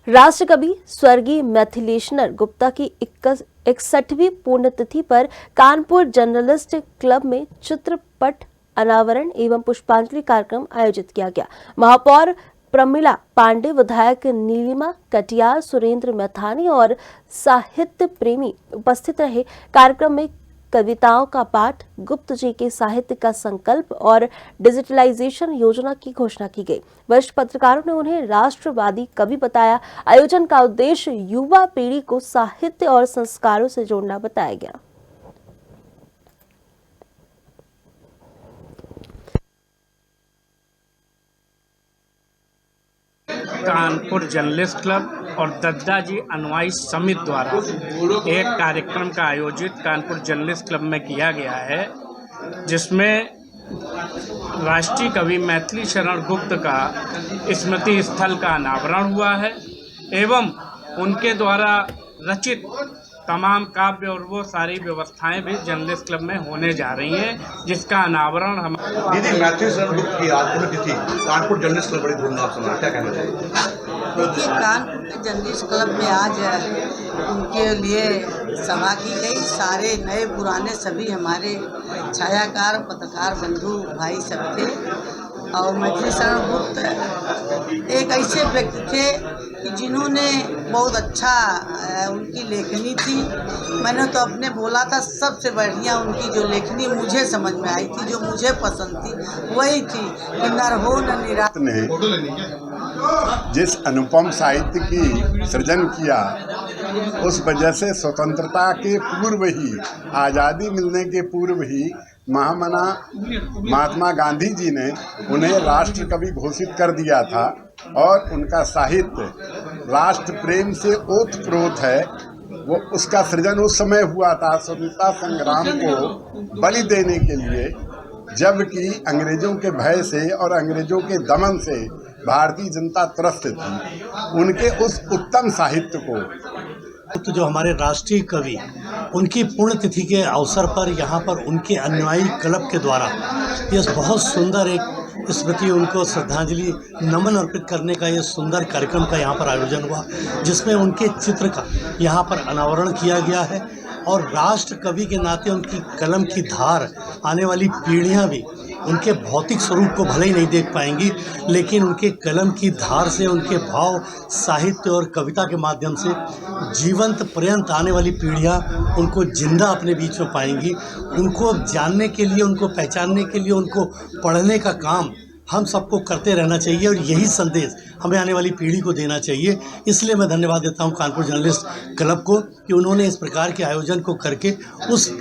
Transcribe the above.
राष्ट्रकवि स्वर्गीय मिथिलेश्वर गुप्ता की 61वीं पुण्यतिथि पर कानपुर जर्नलिस्ट क्लब में चित्रपट अनावरण एवं पुष्पांजलि कार्यक्रम आयोजित किया गया। महापौर प्रमिला पांडे, विधायक नीलिमा कटियार, सुरेंद्र मैथानी और साहित्य प्रेमी उपस्थित रहे। कार्यक्रम में कविताओं का पाठ, गुप्त जी के साहित्य का संकल्प और डिजिटलाइजेशन योजना की घोषणा की गई। वरिष्ठ पत्रकारों ने उन्हें राष्ट्रवादी कवि बताया। आयोजन का उद्देश्य युवा पीढ़ी को साहित्य और संस्कारों से जोड़ना बताया गया। कानपुर जर्नलिस्ट क्लब और दद्दाजी अनुयायी समिति द्वारा एक कार्यक्रम का आयोजित कानपुर जर्नलिस्ट क्लब में किया गया है, जिसमें राष्ट्रीय कवि मिथिलेश्वर गुप्त का स्मृति स्थल का अनावरण हुआ है एवं उनके द्वारा रचित तमाम काव्य और वो सारी व्यवस्थाएं भी जर्नलिस्ट क्लब में होने जा रही हैं, जिसका अनावरण हम दीदी मिथिलेश्वर गुप्त की आज पुण्यतिथि कानपुर जर्नलिस्ट क्लब बड़ी धूमधाम से मना, क्या कहना चाहिए? देखिए, कानपुर के जर्नलिस्ट क्लब में आज उनके लिए सभा की गई। सारे नए पुराने सभी हमारे छायाकार पत्रकार बंधु भाई सब थे और मिथिलेश्वर गुप्त एक ऐसे व्यक्ति थे कि जिन्होंने बहुत अच्छा उनकी लेखनी थी। मैंने तो अपने बोला था सबसे बढ़िया उनकी जो लेखनी मुझे समझ में आई थी, जो मुझे पसंद थी, वही थी कि नर हो न निराश। ने जिस अनुपम साहित्य की सृजन किया, उस वजह से स्वतंत्रता के पूर्व ही, आज़ादी मिलने के पूर्व ही महामना महात्मा गांधी जी ने उन्हें राष्ट्र कवि घोषित कर दिया था और उनका साहित्य राष्ट्र प्रेम से ओतप्रोत है। वो उसका सृजन उस समय हुआ था स्वतंत्रता संग्राम को बलि देने के लिए, जबकि अंग्रेजों के भय से और अंग्रेजों के दमन से भारतीय जनता त्रस्त थी। उनके उस उत्तम साहित्य को तो जो हमारे राष्ट्रीय कवि उनकी पुण्यतिथि के अवसर पर यहाँ पर उनके अनुयायी क्लब के द्वारा यह बहुत सुंदर एक स्मृति, उनको श्रद्धांजलि नमन अर्पित करने का ये सुंदर कार्यक्रम का यहाँ पर आयोजन हुआ, जिसमें उनके चित्र का यहाँ पर अनावरण किया गया है। और राष्ट्र कवि के नाते उनकी कलम की धार आने वाली पीढ़ियाँ भी उनके भौतिक स्वरूप को भले ही नहीं देख पाएंगी, लेकिन उनके कलम की धार से उनके भाव, साहित्य और कविता के माध्यम से जीवंत पर्यंत आने वाली पीढ़ियाँ उनको जिंदा अपने बीच में पाएंगी। उनको जानने के लिए, उनको पहचानने के लिए, उनको पढ़ने का काम हम सबको करते रहना चाहिए और यही संदेश हमें आने वाली पीढ़ी को देना चाहिए। इसलिए मैं धन्यवाद देता हूं कानपुर जर्नलिस्ट क्लब को कि उन्होंने इस प्रकार के आयोजन को करके उस